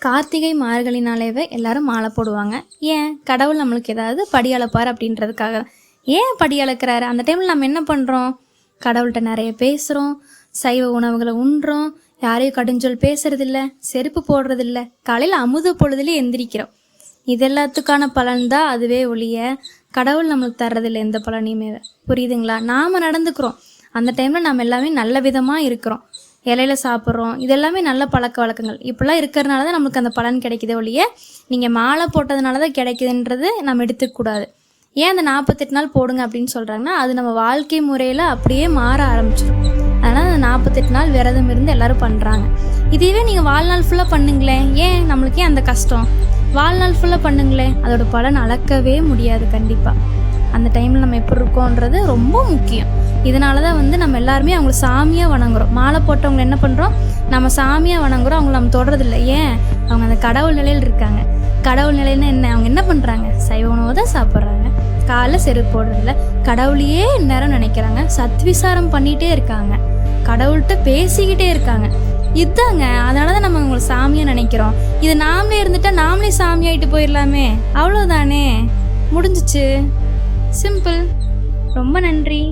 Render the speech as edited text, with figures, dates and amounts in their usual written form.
கார்த்திகை மார்கழினாலேவே எல்லாரும் மாலை போடுவாங்க. ஏன்? கடவுள் நம்மளுக்கு ஏதாவது படி அளப்பார் அப்படின்றதுக்காக. ஏன் படி அளக்கிறாரு? அந்த டைமில் நம்ம என்ன பண்ணுறோம்? கடவுள்கிட்ட நிறைய பேசுகிறோம், சைவ உணவுகளை உண்றோம், யாரையும் கடுஞ்சொல் பேசுறதில்ல, செருப்பு போடுறதில்ல, காலையில் அமுத பொழுதுலேயே எந்திரிக்கிறோம். இது எல்லாத்துக்கான பலன் தான் அதுவே ஒழிய கடவுள் நம்மளுக்கு தர்றதில்லை எந்த பலனையுமே. புரியுதுங்களா? நாம் நடந்துக்கிறோம். அந்த டைமில் நம்ம எல்லாமே நல்ல விதமாக இருக்கிறோம், இலையில சாப்பிட்றோம், இதெல்லாமே நல்ல பழக்க வழக்கங்கள். இப்படிலாம் இருக்கிறதுனால தான் நம்மளுக்கு அந்த பலன் கிடைக்குதே ஒழிய நீங்கள் மாலை போட்டதுனால தான் கிடைக்குதுன்றது நம்ம எடுத்துக்கூடாது. ஏன் அந்த 48 நாள் போடுங்க அப்படின்னு சொல்கிறாங்கன்னா, அது நம்ம வாழ்க்கை முறையில் அப்படியே மாற ஆரம்பிச்சிடும். அதனால் அந்த 48 நாள் விரதம் இருந்து எல்லோரும் பண்ணுறாங்க. இதுவே நீங்கள் வாழ்நாள் ஃபுல்லாக பண்ணுங்களேன். ஏன் நம்மளுக்கே அந்த கஷ்டம்? வாழ்நாள் ஃபுல்லாக பண்ணுங்களேன், அதோட பலன் அளக்கவே முடியாது கண்டிப்பாக. அந்த டைமில் நம்ம எப்படி இருக்கோன்றது ரொம்ப முக்கியம். இதனால தான் நம்ம எல்லாருமே அவங்கள சாமியாக வணங்குறோம். மாலை போட்டவங்களை என்ன பண்ணுறோம்? நம்ம சாமியாக வணங்குறோம், அவங்கள நம்ம தொடறதில்லை. ஏன்? அவங்க அந்த கடவுள் நிலையில் இருக்காங்க. கடவுள் நிலைன்னா என்ன? அவங்க என்ன பண்ணுறாங்க? சைவ உணவு தான் சாப்பிட்றாங்க, காலைல செருப்பு போடுறதில்ல, கடவுளையே நேரம் நினைக்கிறாங்க, சத்விசாரம் பண்ணிகிட்டே இருக்காங்க, கடவுள்கிட்ட பேசிக்கிட்டே இருக்காங்க. இதுதாங்க. அதனால தான் நம்ம அவங்களை சாமியாக நினைக்கிறோம். இது நாமளே இருந்துட்டா நாமளே சாமியாகிட்டு போயிடலாமே, அவ்வளோதானே, முடிஞ்சிச்சு, சிம்பிள். ரொம்ப நன்றி.